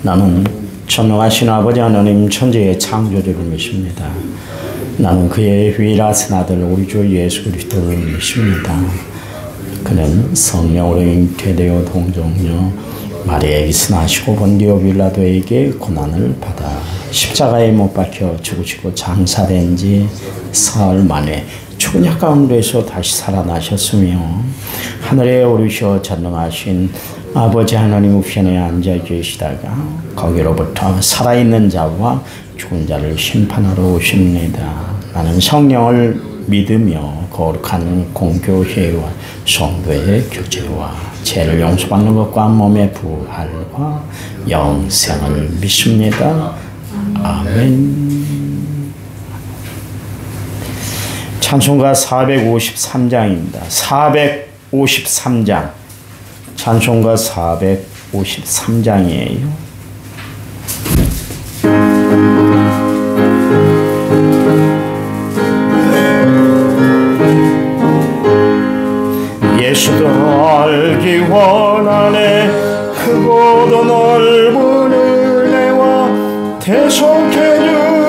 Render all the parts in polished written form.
나는 전능하신 아버지 하나님 천지의 창조주를 믿습니다. 나는 그의 유일하신 아들 우리 주 예수 그리스도를 믿습니다. 그는 성령으로 잉태되어 동정녀 마리아에게 나시고 본디오 빌라도에게 고난을 받아 십자가에 못 박혀 죽으시고 장사된 지 사흘 만에 죽은 자 가운데서 다시 살아나셨으며 하늘에 오르셔 전능하신 아버지 하나님 우편에 앉아 계시다가 거기로부터 살아있는 자와 죽은 자를 심판하러 오십니다. 나는 성령을 믿으며 거룩한 공교회와 성도의 교제와 죄를 용서받는 것과 몸의 부활과 영생을 믿습니다. 아멘. 찬송가 453장입니다. 453장. 찬송가 453장이에요. 예수도 알기 원하네 크고도 넓은 은혜와 대속해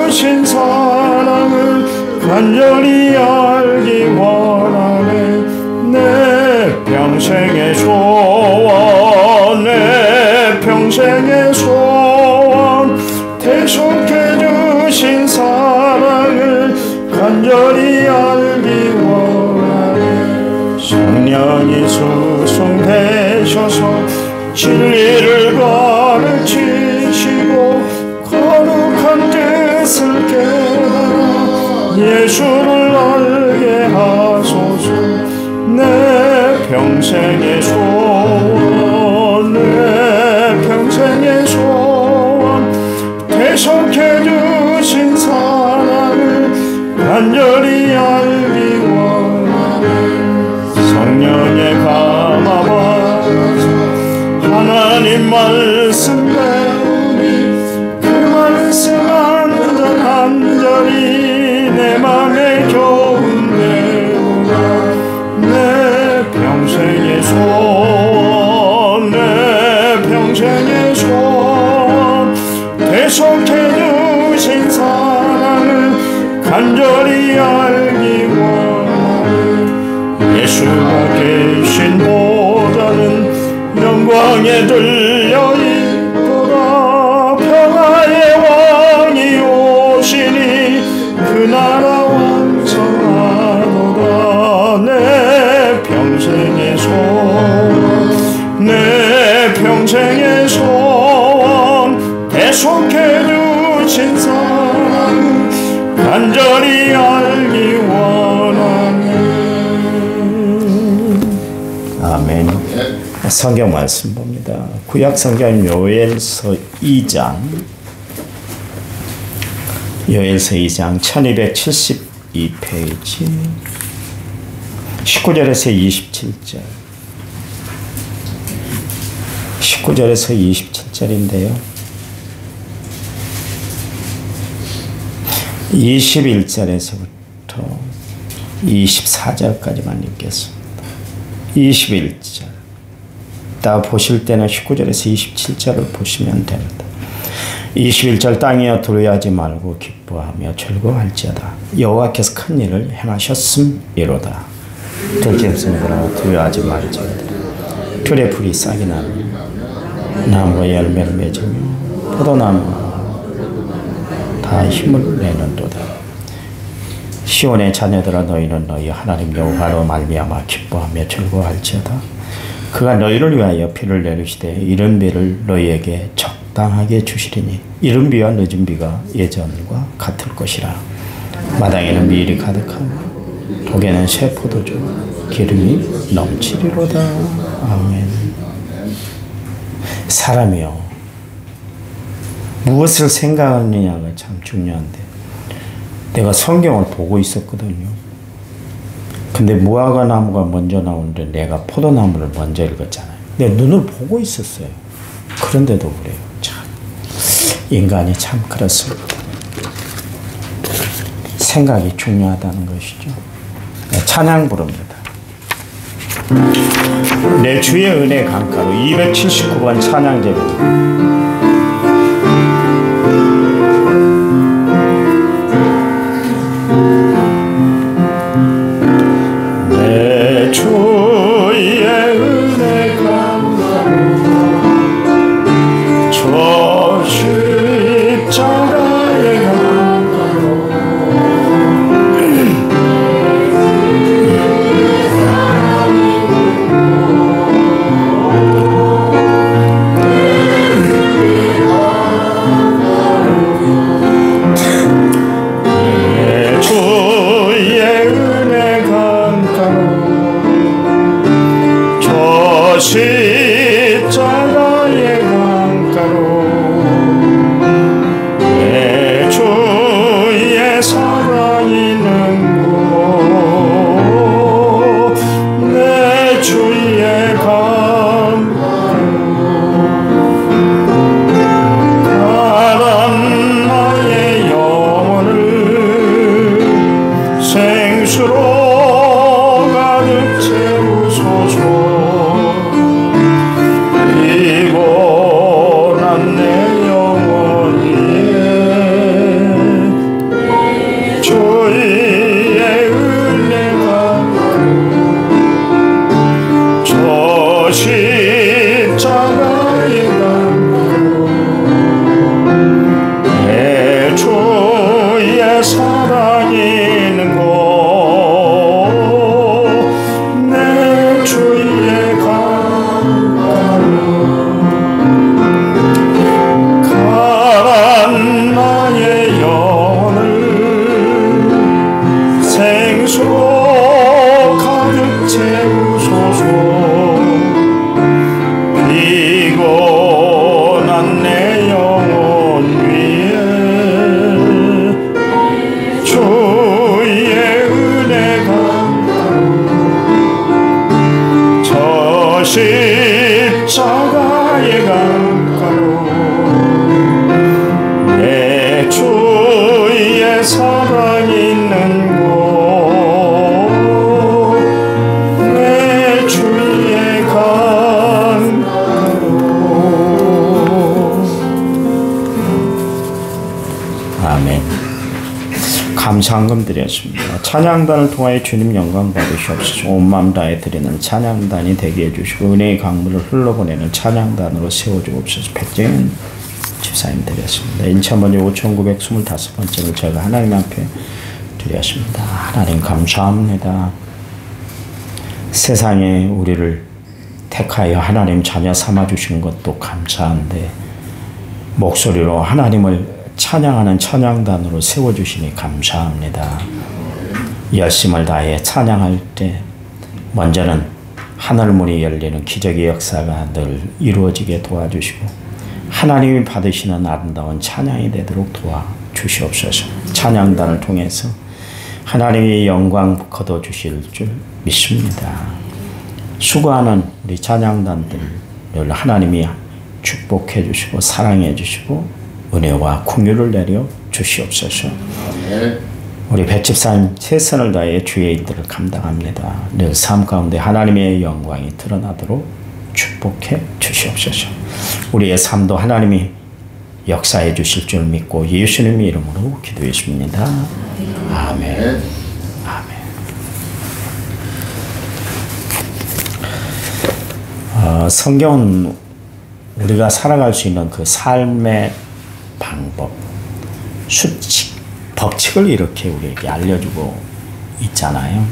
주신 사랑을 간절히 알기 원하네 내 평생의 소원 내 평생의 소원 대속해 주신 사랑을 간절히 알기 원하네 성령이 수송되셔서 진리를 가르치시고 거룩한 뜻을 깨달아 예수를 알게 하소서 내 평생의 소원 내 평생의 소원 대속해 주신 사랑을 간절히 알기 원하네 성령의 감화받아서 하나님 말씀 배우니 그 말씀 간절히 내 맘에 겨운 내오나 내 평생의 소원 내 평생의 소원 대속해 주신 사랑을 간절히 알기 원하네 예수가 계신 보다는 영광에 들려 있도다 평화의 왕이 오시니 그 나라 완성하도다 내 평생의 소원 내 평생의 소원 대속해 주신 사랑 간절히 알기 원하네. 아멘. 성경 말씀 봅니다. 구약 성경 요엘서 2장 1272페이지 19절에서 27절 19절에서 27절인데요 21절에서부터 24절까지만 읽겠습니다. 21절 다 보실 때는 19절에서 27절을 보시면 됩니다. 21절 땅이여 두려워하지 말고 기뻐하며 즐거워할지어다 여호와께서 큰 일을 행하셨음이로다 들짐승들아 두려워하지 말지어다 들의 풀이 싹이 나며 나무가 열매를 맺으며 포도나무 다 힘을 내는도다 시온의 자녀들아 너희는 너희 하나님 여호와로 말미암아 기뻐하며 즐거워할지어다 그가 너희를 위하여 피를 내리시되 이른 비를 너희에게 적당하게 주시리니 이른 비와 늦은 비가 예전과 같을 것이라 마당에는 밀이 가득하고 독에는 새 포도주 기름이 넘치리로다. 아멘. 사람이요 무엇을 생각하느냐가 참 중요한데 내가 성경을 보고 있었거든요. 근데 무화과 나무가 먼저 나오는데 내가 포도나무를 먼저 읽었잖아요. 내 눈을 보고 있었어요. 그런데도 그래요. 참 인간이 참 그렇습니다. 생각이 중요하다는 것이죠. 찬양 부릅니다. 내 주의 은혜 강가로 279번 찬양제입니다. 십자가의 강가로 내 주의 사랑이 능고 내 주의 강가로 가란 나의 영혼을 생수로 가득 채우소서. 십자가의 강가로 내 주의 사랑이 있는고 내 주의 강가로 가란 나의 영혼을 생수로 가득 채우소서. 피곤한 내 영혼 위에 주의 은혜가 저 십자가의 강가로 내 주의 사랑이 있는 곳 내 주의 아멘. 감사한금 드렸습니다. 찬양단을 통하여 주님 영광 받으시옵소서. 온 마음 다해 드리는 찬양단이 되게 해주시고 은혜의 강물을 흘러보내는 찬양단으로 세워주옵소서. 백정현 집사님 드렸습니다. 인천 번째 5925번째를 저희가 하나님 앞에 드렸습니다. 하나님 감사합니다. 세상에 우리를 택하여 하나님 자녀 삼아주신 것도 감사한데 목소리로 하나님을 찬양하는 찬양단으로 세워주시니 감사합니다. 열심을 다해 찬양할 때 먼저는 하늘문이 열리는 기적의 역사가 늘 이루어지게 도와주시고 하나님이 받으시는 아름다운 찬양이 되도록 도와주시옵소서. 찬양단을 통해서 하나님의 영광 거둬주실 줄 믿습니다. 수고하는 우리 찬양단들을 하나님이 축복해 주시고 사랑해 주시고 은혜와 긍휼을 내려 주시옵소서. 우리 백집사님 최선을 다해 주의 일들을 감당합니다. 늘 삶 가운데 하나님의 영광이 드러나도록 축복해 주시옵소서. 우리의 삶도 하나님이 역사해 주실 줄 믿고 예수님의 이름으로 기도했습니다. 아멘. 아멘. 성경은 우리가 살아갈 수 있는 그 삶의 방법, 수칙, 법칙을 이렇게 우리에게 알려주고 있잖아요.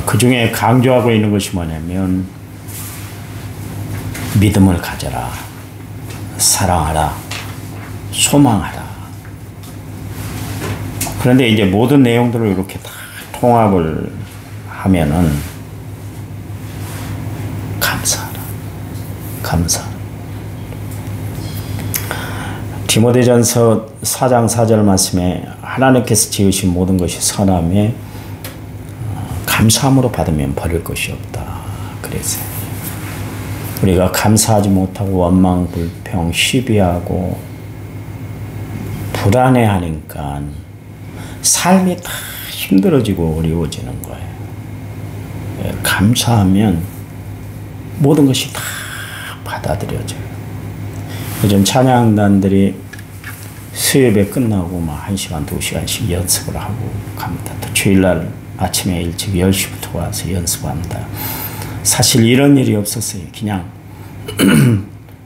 그 중에 강조하고 있는 것이 뭐냐면 믿음을 가져라, 사랑하라, 소망하라. 그런데 이제 모든 내용들을 이렇게 다 통합을 하면은 감사하라. 디모데전서 4장 4절 말씀에 하나님께서 지으신 모든 것이 선함에 감사함으로 받으면 버릴 것이 없다. 그래서 우리가 감사하지 못하고 원망, 불평, 시비하고 불안해하니까 삶이 다 힘들어지고 어려워지는 거예요. 감사하면 모든 것이 다 받아들여져요. 요즘 찬양단들이 수요예배 끝나고 막 1시간, 2시간씩 연습을 하고 갑니다. 또 주일날 아침에 일찍 10시부터 와서 연습합니다. 사실 이런 일이 없었어요. 그냥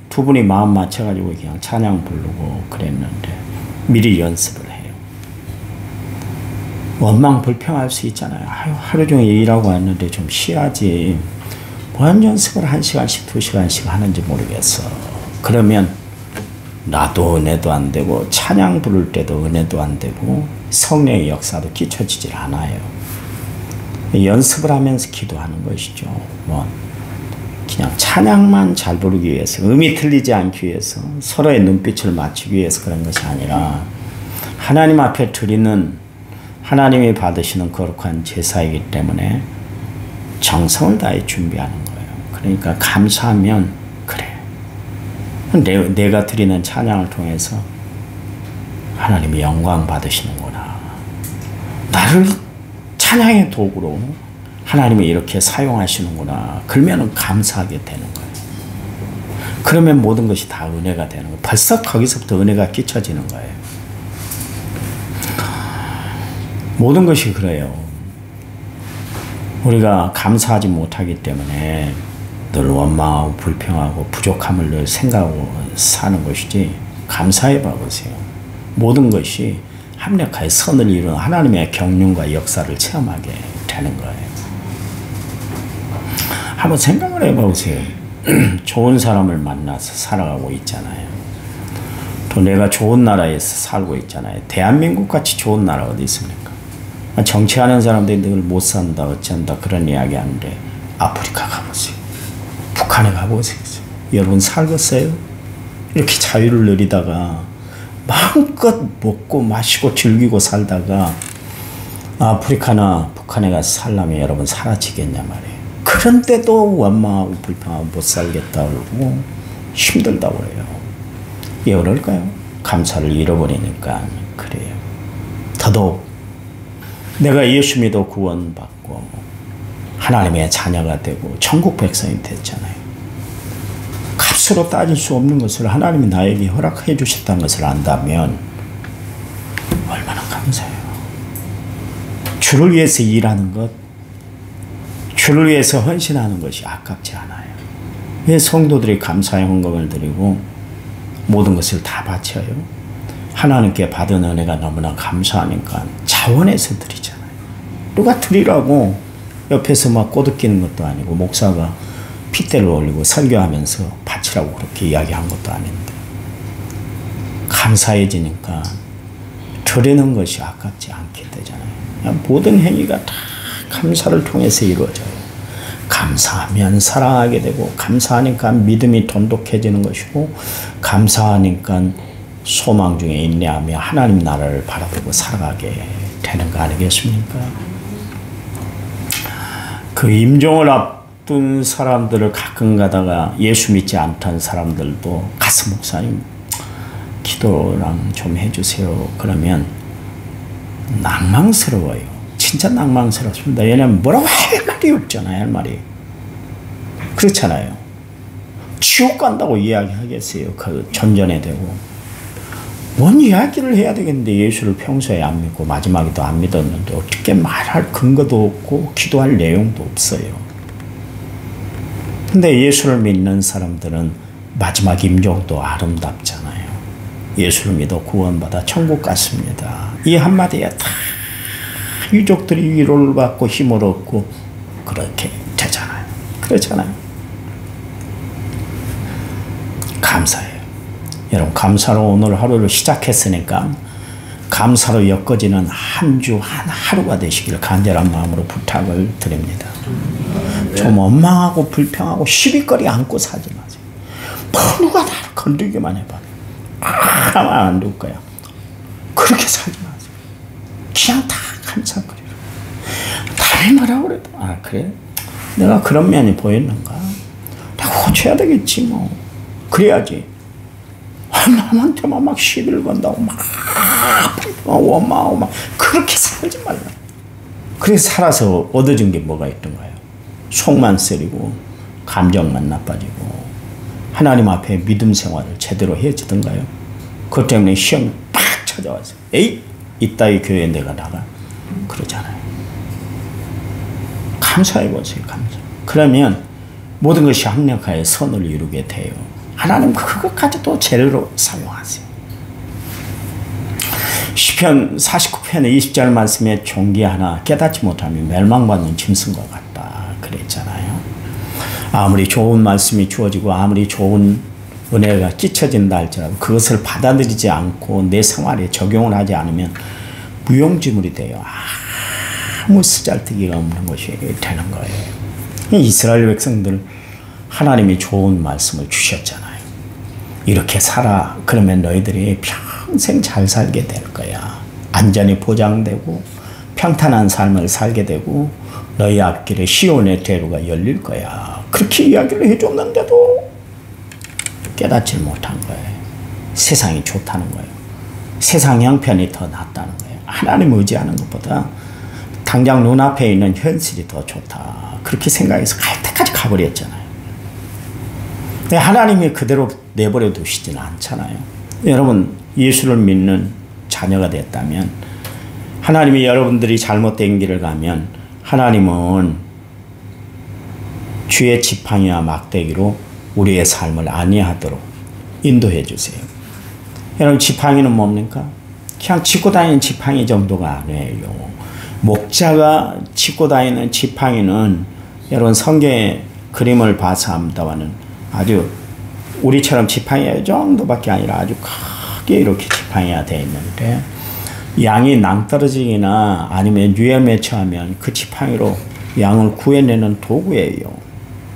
두 분이 마음 맞춰가지고 그냥 찬양 부르고 그랬는데 미리 연습을 해요. 원망 불평할 수 있잖아요. 아유, 하루 종일 일하고 왔는데 좀 쉬어야지. 뭔 연습을 1시간씩 2시간씩 하는지 모르겠어. 그러면 나도 은혜도 안 되고 찬양 부를 때도 은혜도 안 되고 성령의 역사도 끼쳐지질 않아요. 연습을 하면서 기도하는 것이죠. 뭐 그냥 찬양만 잘 부르기 위해서, 음이 틀리지 않기 위해서, 서로의 눈빛을 맞추기 위해서 그런 것이 아니라 하나님 앞에 드리는, 하나님이 받으시는 거룩한 제사이기 때문에 정성을 다해 준비하는 거예요. 그러니까 감사하면 그래, 내가 드리는 찬양을 통해서 하나님이 영광 받으시는구나. 나를 찬양의 도구로 하나님이 이렇게 사용하시는구나. 그러면 감사하게 되는 거예요. 그러면 모든 것이 다 은혜가 되는 거예요. 벌써 거기서부터 은혜가 끼쳐지는 거예요. 모든 것이 그래요. 우리가 감사하지 못하기 때문에 늘 원망하고 불평하고 부족함을 늘 생각하고 사는 것이지, 감사해 봐보세요. 모든 것이 합력하여 선을 이루는 하나님의 경륜과 역사를 체험하게 되는 거예요. 한번 생각을 해보세요. 좋은 사람을 만나서 살아가고 있잖아요. 또 내가 좋은 나라에서 살고 있잖아요. 대한민국 같이 좋은 나라 어디 있습니까? 정치하는 사람들이 늘 못 산다 어쩐다 그런 이야기 하는데 아프리카 가보세요. 북한에 가보세요. 여러분 살겠어요? 이렇게 자유를 누리다가 마음껏 먹고 마시고 즐기고 살다가 아프리카나 북한에 가서 살려면 여러분 사라지겠냐 말이에요. 그런데도 원망하고 불평하고 못 살겠다고 그러고 힘들다고 그래요. 왜 그럴까요? 감사를 잃어버리니까 그래요. 더더욱 내가 예수 믿어 구원받고 하나님의 자녀가 되고 천국 백성이 됐잖아요. 값으로 따질 수 없는 것을 하나님이 나에게 허락해 주셨다는 것을 안다면 얼마나 감사해요. 주를 위해서 일하는 것, 주를 위해서 헌신하는 것이 아깝지 않아요. 왜 성도들이 감사의 헌금을 드리고 모든 것을 다 바쳐요? 하나님께 받은 은혜가 너무나 감사하니까 자원해서 드리잖아요. 누가 드리라고 옆에서 막 꼬드기는 것도 아니고 목사가 핏대를 올리고 설교하면서 바치라고 그렇게 이야기한 것도 아닌데 감사해지니까 드리는 것이 아깝지 않게 되잖아요. 모든 행위가 다 감사를 통해서 이루어져요. 감사하면 사랑하게 되고 감사하니까 믿음이 돈독해지는 것이고 감사하니까 소망 중에 인내하며 하나님 나라를 바라보고 살아가게 되는 거 아니겠습니까? 그 임종을 앞둔 사람들을 가끔 가다가 예수 믿지 않던 사람들도 가서 목사님 기도랑 좀 해주세요. 그러면 낭망스러워요. 진짜 낭망스럽습니다. 왜냐하면 뭐라고 할 말이 없잖아요. 할 말이. 그렇잖아요. 지옥 간다고 이야기하겠어요. 그 전전에 대고. 뭔 이야기를 해야 되겠는데 예수를 평소에 안 믿고 마지막에도 안 믿었는데 어떻게 말할 근거도 없고 기도할 내용도 없어요. 근데 예수를 믿는 사람들은 마지막 임종도 아름답잖아요. 예수를 믿어 구원받아 천국 갔습니다. 이 한마디에 다 유족들이 위로를 받고 힘을 얻고 그렇게 되잖아요. 그렇잖아요. 감사해요. 여러분 감사로 오늘 하루를 시작했으니까 감사로 엮어지는 한 주 한 하루가 되시길 간절한 마음으로 부탁을 드립니다. 좀 원망하고 불평하고 시비거리 안고 살지 마세요. 누가 나를 건들기만 해봐. 아마 안 될 거야. 그렇게 살지 마세요. 그냥 다 감사거리라. 남이 뭐라 그래도 아 그래? 내가 그런 면이 보였는가? 내가 고쳐야 되겠지 뭐. 그래야지. 남한테만 막 시비를 건다고 막 원망하고 막 그렇게 살지 말라. 그래서 살아서 얻어진 게 뭐가 있던가요? 속만 쓰리고 감정만 나빠지고 하나님 앞에 믿음 생활을 제대로 해주던가요? 그것 때문에 시험이 팍 찾아와서 에이 이따위 교회에 내가 나가 그러잖아요. 감사해보세요. 감사. 그러면 모든 것이 합력하여 선을 이루게 돼요. 하나님 그것까지도 재료로 사용하세요. 시편 49편의 20절 말씀에 종기 하나 깨닫지 못하면 멸망받는 짐승과 같다 그랬잖아요. 아무리 좋은 말씀이 주어지고 아무리 좋은 은혜가 끼쳐진다 할지라도 그것을 받아들이지 않고 내 생활에 적용을 하지 않으면 무용지물이 돼요. 아무 쓰잘데기가 없는 것이 되는 거예요. 이스라엘 백성들 하나님이 좋은 말씀을 주셨잖아요. 이렇게 살아. 그러면 너희들이 평생 잘 살게 될 거야. 안전이 보장되고 평탄한 삶을 살게 되고 너희 앞길에 시온의 대로가 열릴 거야. 그렇게 이야기를 해줬는데도 깨닫지 못한 거예요. 세상이 좋다는 거예요. 세상 형편이 더 낫다는 거예요. 하나님 의지하는 것보다 당장 눈앞에 있는 현실이 더 좋다. 그렇게 생각해서 갈 때까지 가버렸잖아요. 근데 하나님이 그대로 내버려 두시지는 않잖아요. 여러분 예수를 믿는 자녀가 됐다면 하나님이 여러분들이 잘못된 길을 가면 하나님은 주의 지팡이와 막대기로 우리의 삶을 안위하도록 인도해 주세요. 여러분 지팡이는 뭡니까? 그냥 짚고 다니는 지팡이 정도가 아니에요. 목자가 짚고 다니는 지팡이는 여러분 성경의 그림을 봐서 합니다마는 아주 우리처럼 지팡이 정도밖에 아니라 아주 크게 이렇게 지팡이가 되어 있는데 양이 낭떠러지기나 아니면 위험에 처하면 그 지팡이로 양을 구해내는 도구예요.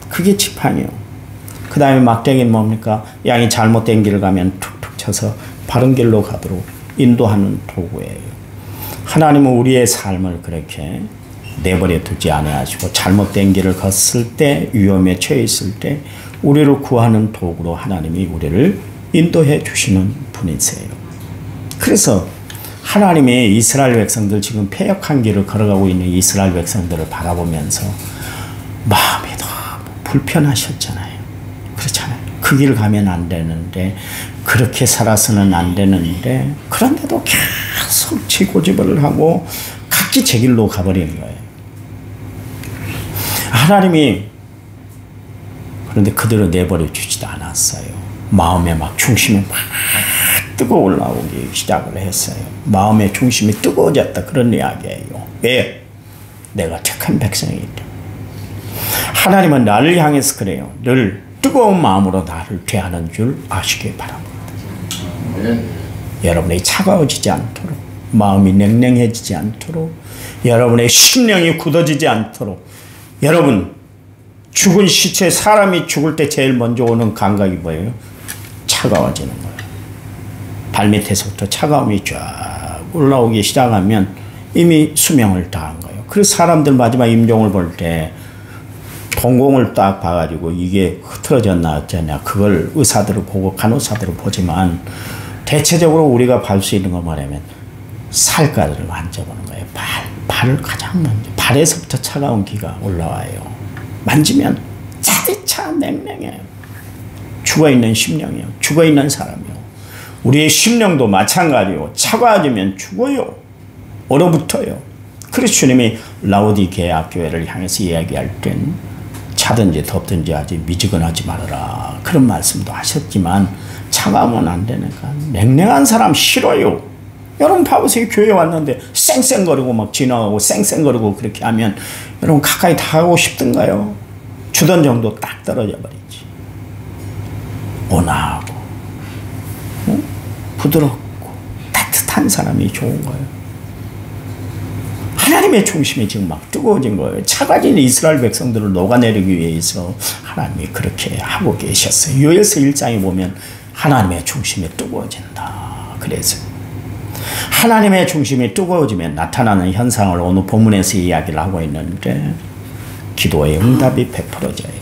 그게 지팡이요. 그 다음에 막대기는 뭡니까? 양이 잘못된 길을 가면 툭툭 쳐서 바른 길로 가도록 인도하는 도구예요. 하나님은 우리의 삶을 그렇게 내버려 두지 아니하시고 잘못된 길을 걷을 때 위험에 처해 있을 때 우리를 구하는 도구로 하나님이 우리를 인도해 주시는 분이세요. 그래서 하나님이 이스라엘 백성들 지금 패역한 길을 걸어가고 있는 이스라엘 백성들을 바라보면서 마음이 너무 불편하셨잖아요. 그렇잖아요. 그 길을 가면 안 되는데 그렇게 살아서는 안 되는데 그런데도 계속 지고집을 하고 각기 제 길로 가버리는 거예요. 하나님이 그런데 그대로 내버려 주지도 않았어요. 마음에 막 중심이 막 뜨거워 올라오기 시작을 했어요. 마음의 중심이 뜨거워졌다 그런 이야기예요. 왜? 내가 택한 백성이기 때문에. 하나님은 나를 향해서 그래요. 늘 뜨거운 마음으로 나를 대하는 줄 아시기 바랍니다. 여러분이 차가워지지 않도록 마음이 냉랭해지지 않도록 여러분의 심령이 굳어지지 않도록 여러분 죽은 시체 사람이 죽을 때 제일 먼저 오는 감각이 뭐예요? 차가워지는 거예요. 발밑에서부터 차가움이 쫙 올라오기 시작하면 이미 수명을 다한 거예요. 그래서 사람들 마지막 임종을 볼 때 동공을 딱 봐가지고 이게 흐트러졌나 어쩌냐 그걸 의사들을 보고 간호사들을 보지만 대체적으로 우리가 볼 수 있는 거 뭐냐면 살가지를 만져보는 거예요. 발을 가장 먼저 발에서부터 차가운 기가 올라와요. 만지면 차디차 냉랭해요. 죽어있는 심령이요. 죽어있는 사람이요. 우리의 심령도 마찬가지요. 차가워지면 죽어요. 얼어붙어요. 그래서 주님이 라오디게아 교회를 향해서 이야기할 땐 차든지 덥든지 하지 미지근하지 말아라. 그런 말씀도 하셨지만 차가우면 안 되니까 냉랭한 사람 싫어요. 여러분 봐보세요. 교회 왔는데 쌩쌩거리고 막 지나가고 쌩쌩거리고 그렇게 하면 여러분 가까이 다가가고 싶던가요? 주던 정도 딱 떨어져 버리지. 온화하고 부드럽고 따뜻한 사람이 좋은 거예요. 하나님의 중심이 지금 막 뜨거워진 거예요. 차가진 이스라엘 백성들을 녹아내리기 위해서 하나님이 그렇게 하고 계셨어요. 요엘서 1장에 보면 하나님의 중심이 뜨거워진다. 그래서 하나님의 중심이 뜨거워지면 나타나는 현상을 오늘 본문에서 이야기를 하고 있는데 기도의 응답이 베풀어져요.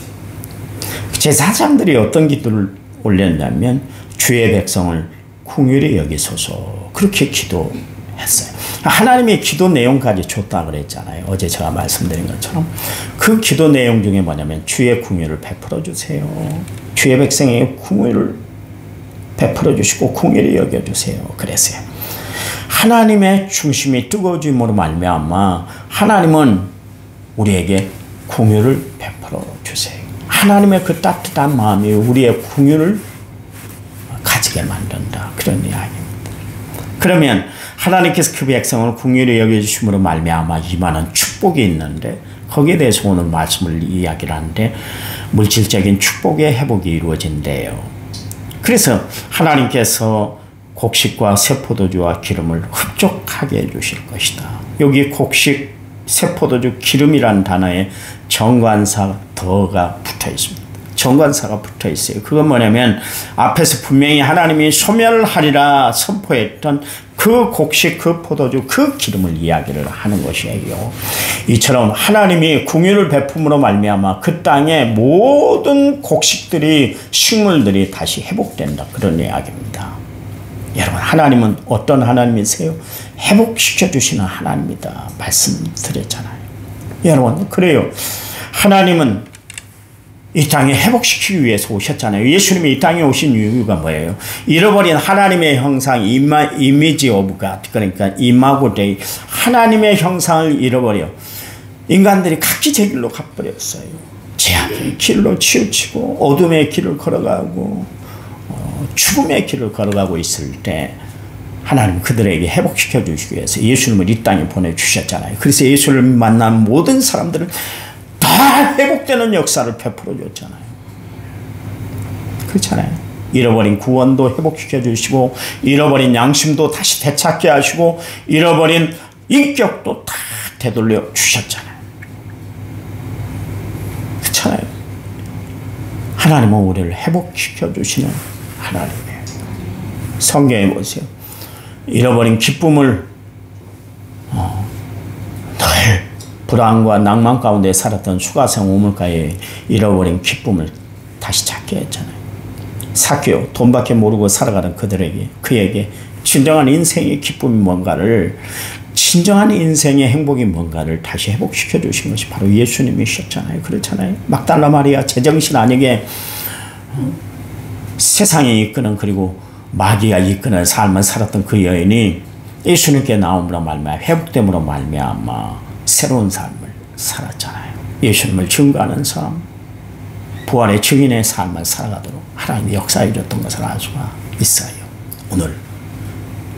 제사장들이 어떤 기도를 올렸냐면 주의 백성을 긍휼히 여기소서 그렇게 기도했어요. 했어요. 하나님의 기도 내용까지 줬다 그랬잖아요. 어제 제가 말씀드린 것처럼. 그 기도 내용 중에 뭐냐면 주의 궁유를 베풀어 주세요. 주의 백성에게 궁유를 베풀어 주시고 궁유를 여겨 주세요. 그랬어요. 하나님의 중심이 뜨거워짐으로 말미암아 하나님은 우리에게 궁유를 베풀어 주세요. 하나님의 그 따뜻한 마음이 우리의 궁유를 가지게 만든다. 그런 이야기입니다. 그러면 하나님께서 그 백성을 궁유를 여겨주심으로 말미암아 임하는 축복이 있는데 거기에 대해서 오늘 말씀을 이야기를 하는데 물질적인 축복의 회복이 이루어진대요. 그래서 하나님께서 곡식과 새 포도주와 기름을 흡족하게 해주실 것이다. 여기 곡식, 새 포도주, 기름이라는 단어에 정관사 더가 붙어 있습니다. 정관사가 붙어 있어요. 그건 뭐냐면 앞에서 분명히 하나님이 소멸하리라 선포했던 그 곡식, 그 포도주, 그 기름을 이야기를 하는 것이에요. 이처럼 하나님이 궁유를 베품으로 말미암아 그 땅의 모든 곡식들이, 식물들이 다시 회복된다. 그런 이야기입니다. 여러분, 하나님은 어떤 하나님이세요? 회복시켜 주시는 하나님이다. 말씀드렸잖아요. 여러분, 그래요. 하나님은 이 땅에 회복시키기 위해서 오셨잖아요. 예수님이 이 땅에 오신 이유가 뭐예요? 잃어버린 하나님의 형상, 이미지 오브 갓, 그러니까 이마고 데이, 하나님의 형상을 잃어버려 인간들이 각기 제 길로 가버렸어요. 죄악의 길로 치우치고 어둠의 길을 걸어가고 죽음의 길을 걸어가고 있을 때 하나님 그들에게 회복시켜 주시기 위해서 예수님을 이 땅에 보내주셨잖아요. 그래서 예수를 만난 모든 사람들은 다 회복되는 역사를 베풀어 줬잖아요. 그렇잖아요. 잃어버린 구원도 회복시켜 주시고 잃어버린 양심도 다시 되찾게 하시고 잃어버린 인격도 다 되돌려 주셨잖아요. 그렇잖아요. 하나님은 우리를 회복시켜 주시는 하나님이에요. 성경에 보세요. 잃어버린 기쁨을 늘 불안과 낭만 가운데 살았던 수가성 우물가에 잃어버린 기쁨을 다시 찾게 했잖아요. 삭개오, 돈밖에 모르고 살아가는 그에게 진정한 인생의 기쁨이 뭔가를, 진정한 인생의 행복이 뭔가를 다시 회복시켜 주신 것이 바로 예수님이셨잖아요. 그렇잖아요. 막달라 마리아 제정신 아니게 세상에 이끄는, 그리고 마귀가 이끄는 삶을 살았던 그 여인이 예수님께 나옴으로 말미암아 회복됨으로 말미암아 새로운 삶을 살았잖아요. 예수님을 증거하는 삶, 부활의 증인의 삶을 살아가도록 하나님이 역사해 줬던 것을 알 수가 있어요. 오늘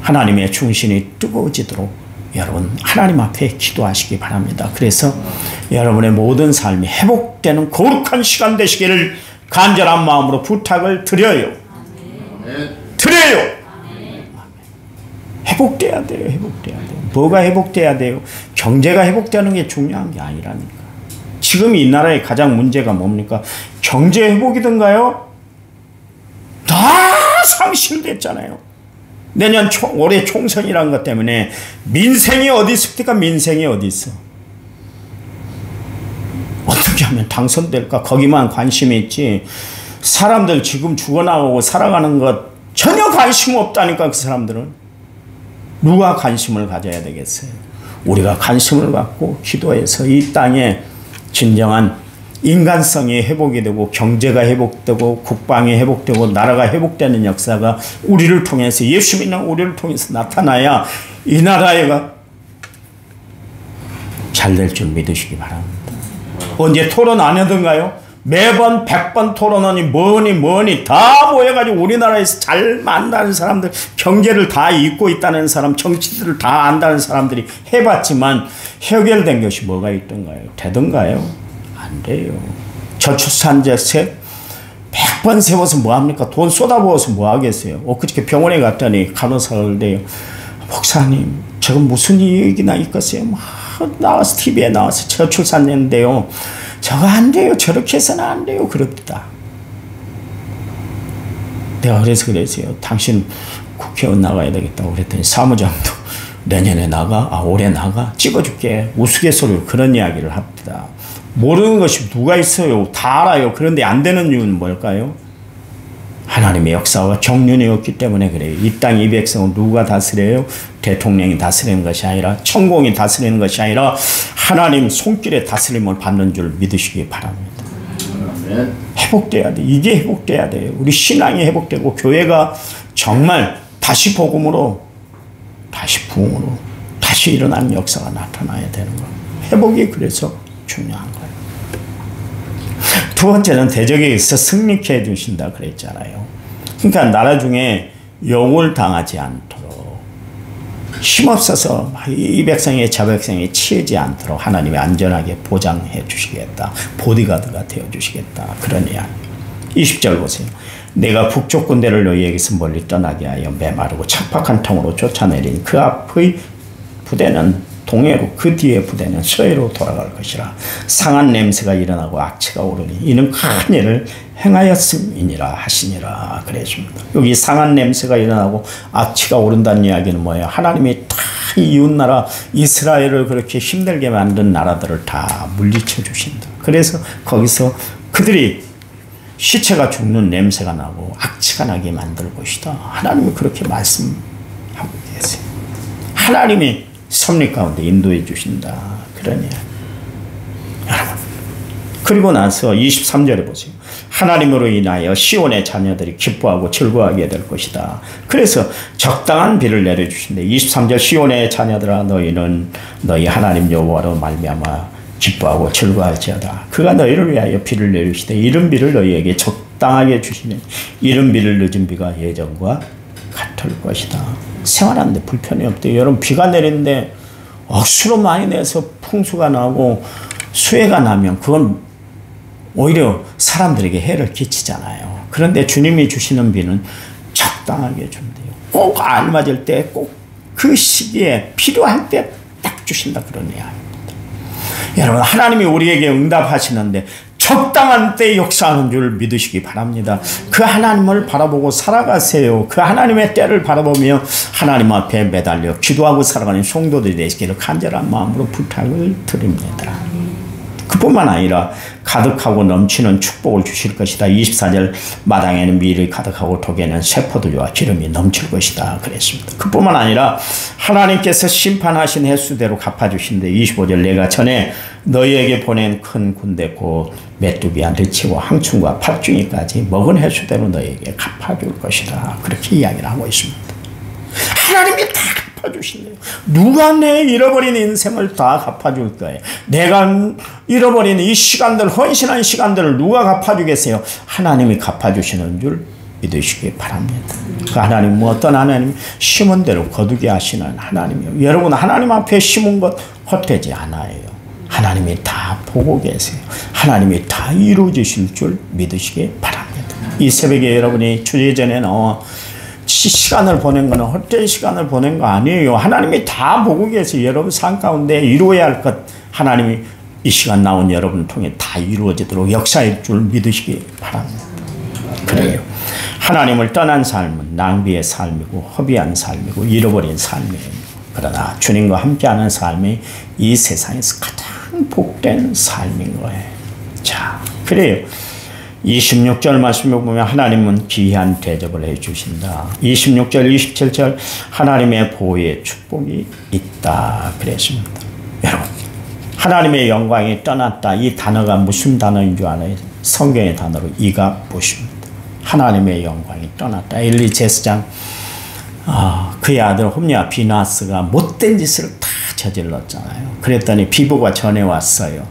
하나님의 중심이 뜨거워지도록 여러분 하나님 앞에 기도하시기 바랍니다. 그래서 여러분의 모든 삶이 회복되는 거룩한 시간 되시기를 간절한 마음으로 부탁을 드려요. 드려요. 회복돼야 돼요. 회복돼야 돼요. 뭐가 회복돼야 돼요? 경제가 회복되는 게 중요한 게 아니라니까. 지금 이 나라의 가장 문제가 뭡니까? 경제 회복이든가요? 다 상실됐잖아요. 내년 올해 총선이라는 것 때문에 민생이 어디 있습니까? 민생이 어디 있어? 어떻게 하면 당선될까? 거기만 관심이 있지. 사람들 지금 죽어나가고 살아가는 것 전혀 관심 없다니까. 그 사람들은 누가 관심을 가져야 되겠어요? 우리가 관심을 갖고 기도해서 이 땅에 진정한 인간성이 회복이 되고 경제가 회복되고 국방이 회복되고 나라가 회복되는 역사가 우리를 통해서, 예수 믿는 우리를 통해서 나타나야 이 나라가 잘 될 줄 믿으시기 바랍니다. 언제 토론 안 하던가요? 매번 100번 토론하니 뭐니 다 모여가지고 우리나라에서 잘 만나는 사람들, 경제를 다 잊고 있다는 사람, 정치들을 다 안다는 사람들이 해봤지만 해결된 것이 뭐가 있던가요? 되던가요? 안 돼요. 저출산제세 100번 세워서 뭐합니까? 돈 쏟아부어서 뭐하겠어요? 엊그저께 병원에 갔더니 간호사가 그래요. 목사님, 저건 무슨 얘기나 있겠어요? 막 나와서 TV에 나와서 저출산했는데요. 저거 안 돼요. 저렇게 해서는 안 돼요. 그럽니다. 내가 그랬어요. 당신 국회의원 나가야 되겠다고 그랬더니 사무장도 내년에 나가? 올해 나가? 찍어줄게. 우스갯소리로 그런 이야기를 합니다. 모르는 것이 누가 있어요. 다 알아요. 그런데 안 되는 이유는 뭘까요? 하나님의 역사가 정륜이 없기 때문에 그래요. 이 땅 이 백성을 누가 다스려요? 대통령이 다스리는 것이 아니라, 천공이 다스리는 것이 아니라 하나님 손길에 다스림을 받는 줄 믿으시기 바랍니다. 회복돼야 돼. 이게 회복돼야 돼요. 우리 신앙이 회복되고 교회가 정말 다시 복음으로, 다시 부흥으로, 다시 일어나는 역사가 나타나야 되는 거예요. 회복이 그래서 중요한 거예요. 두 번째는 대적에 의해서 승리케 해주신다 그랬잖아요. 그러니까 나라 중에 욕을 당하지 않도록, 힘없어서 이 백성이 저 백성이 치이지 않도록 하나님이 안전하게 보장해 주시겠다. 보디가드가 되어 주시겠다. 그런 이야기. 20절 보세요. 내가 북쪽 군대를 너희에게서 멀리 떠나게 하여 메마르고 척박한 통으로 쫓아내린 그 앞의 부대는 동해로, 그 뒤에 부대는 서해로 돌아갈 것이라. 상한 냄새가 일어나고 악취가 오르니 이는 큰 일을 행하였음이니라 하시니라 그랬습니다. 여기 상한 냄새가 일어나고 악취가 오른다는 이야기는 뭐예요? 하나님이 다 이웃나라 이스라엘을 그렇게 힘들게 만든 나라들을 다 물리쳐 주신다. 그래서 거기서 그들이 시체가 죽는 냄새가 나고 악취가 나게 만들 것이다. 하나님이 그렇게 말씀하고 계세요. 하나님이 섭리 가운데 인도해 주신다. 그러냐. 여러분. 그리고 나서 23절에 보세요. 하나님으로 인하여 시온의 자녀들이 기뻐하고 즐거워하게 될 것이다. 그래서 적당한 비를 내려주신대. 23절 시온의 자녀들아 너희는 너희 하나님 여호와로 말미암아 기뻐하고 즐거워할지어다. 그가 너희를 위하여 비를 내리시되 이른 비를 너희에게 적당하게 주시니 이른 비를 늦은 비가 예전과 같을 것이다. 생활하는데 불편이 없대요. 여러분 비가 내리는데 억수로 많이 내서 풍수가 나고 수해가 나면 그건 오히려 사람들에게 해를 끼치잖아요. 그런데 주님이 주시는 비는 적당하게 준대요. 꼭 알맞을 때, 꼭 그 시기에 필요할 때 딱 주신다. 그런 이야기입니다. 여러분 하나님이 우리에게 응답하시는데 적당한 때 역사하는 줄 믿으시기 바랍니다. 그 하나님을 바라보고 살아가세요. 그 하나님의 때를 바라보며 하나님 앞에 매달려 기도하고 살아가는 성도들이 되시기를 간절한 마음으로 부탁을 드립니다. 그뿐만 아니라 가득하고 넘치는 축복을 주실 것이다. 24절 마당에는 밀이 가득하고 독에는 세포도주와 기름이 넘칠 것이다. 그랬습니다. 그뿐만 아니라 하나님께서 심판하신 횟수대로 갚아주신데 25절 내가 전에 너희에게 보낸 큰 군대 곧 메뚜기와 르치고 항충과 팥중이까지 먹은 횟수대로 너희에게 갚아줄 것이다. 그렇게 이야기를 하고 있습니다. 하나님이 다 갚아주신대요. 누가 내 잃어버린 인생을 다 갚아줄 거예요. 내가 잃어버린 이 시간들, 헌신한 시간들을 누가 갚아주겠어요? 하나님이 갚아주시는 줄 믿으시기 바랍니다. 그 하나님은 어떤 하나님? 심은 대로 거두게 하시는 하나님이요. 여러분 하나님 앞에 심은 것 헛되지 않아요. 하나님이 다 보고 계세요. 하나님이 다 이루어지실 줄 믿으시기 바랍니다. 이 새벽에 여러분이 주제전에 나와 시간을 보낸 거는 헛된 시간을 보낸 거 아니에요. 하나님이 다 보고 계세요. 여러분 삶 가운데 이루어야 할 것 하나님이 이 시간 나온 여러분을 통해 다 이루어지도록 역사일 줄 믿으시기 바랍니다. 그래요. 하나님을 떠난 삶은 낭비의 삶이고 허비한 삶이고 잃어버린 삶이에요. 그러나 주님과 함께하는 삶이 이 세상에서 가장 복된 삶인 거예요. 자, 그래요. 26절 말씀을 보면 하나님은 귀한 대접을 해주신다. 26절, 27절 하나님의 보호의 축복이 있다 그랬습니다. 여러분 하나님의 영광이 떠났다. 이 단어가 무슨 단어인 줄 알아요? 성경의 단어로 이가 보십니다. 하나님의 영광이 떠났다. 엘리 제사장 그의 아들 홈리와 비나스가 못된 짓을 다 저질렀잖아요. 그랬더니 비보가 전해왔어요.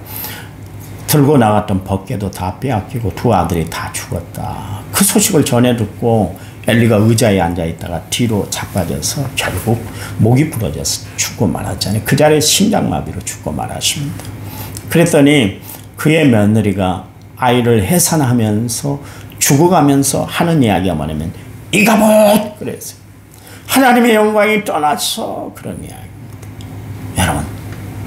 들고 나갔던 벗개도 다 빼앗기고 두 아들이 다 죽었다. 그 소식을 전해 듣고 엘리가 의자에 앉아있다가 뒤로 자빠져서 결국 목이 부러져서 죽고 말았잖아요. 그 자리에 심장마비로 죽고 말았습니다. 그랬더니 그의 며느리가 아이를 해산하면서 죽어가면서 하는 이야기가 뭐냐면 이가봇 그랬어요. 하나님의 영광이 떠나서 그런 이야기입니다. 여러분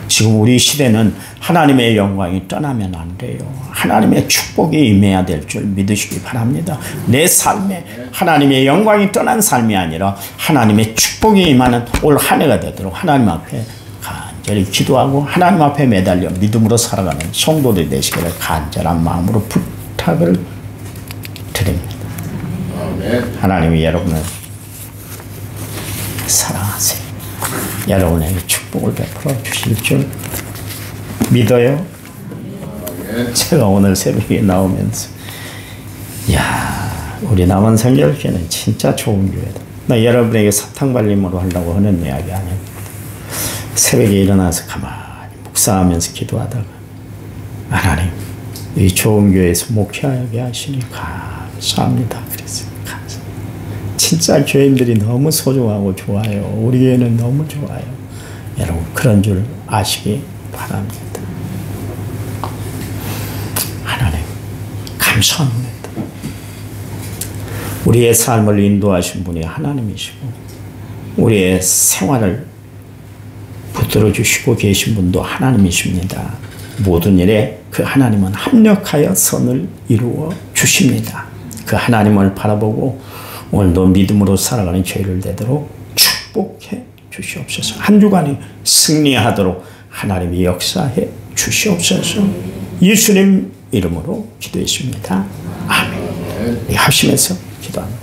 지금 우리 시대는 하나님의 영광이 떠나면 안 돼요. 하나님의 축복이 임해야 될 줄 믿으시기 바랍니다. 내 삶에 하나님의 영광이 떠난 삶이 아니라 하나님의 축복이 임하는 올 한 해가 되도록 하나님 앞에 간절히 기도하고 하나님 앞에 매달려 믿음으로 살아가는 성도들이 되시기를 간절한 마음으로 부탁을 드립니다. 하나님이 여러분을 사랑하세요. 여러분에게 축복을 베풀어 주실 줄 믿어요. 제가 오늘 새벽에 나오면서 야, 우리 남원 성결교회는 진짜 좋은 교회다. 나 여러분에게 사탕 발림으로 하려고 하는 이야기 아닙니다. 새벽에 일어나서 가만히 묵상하면서 기도하다가 하나님, 이 좋은 교회에서 목회하게 하시니 감사합니다. 그래서 감사합니다. 진짜 교인들이 너무 소중하고 좋아요. 우리 교회는 너무 좋아요. 여러분 그런 줄 아시기 바랍니다. 하나님 감사합니다. 우리의 삶을 인도하신 분이 하나님이시고 우리의 생활을 붙들어 주시고 계신 분도 하나님이십니다. 모든 일에 그 하나님은 합력하여 선을 이루어 주십니다. 그 하나님을 바라보고 오늘도 믿음으로 살아가는 저희를 되도록 축복해 주시옵소서. 한 주간이 승리하도록 하나님이 역사해 주시옵소서. 예수님 이름으로 기도했습니다. 아멘. 하시면서 기도합니다.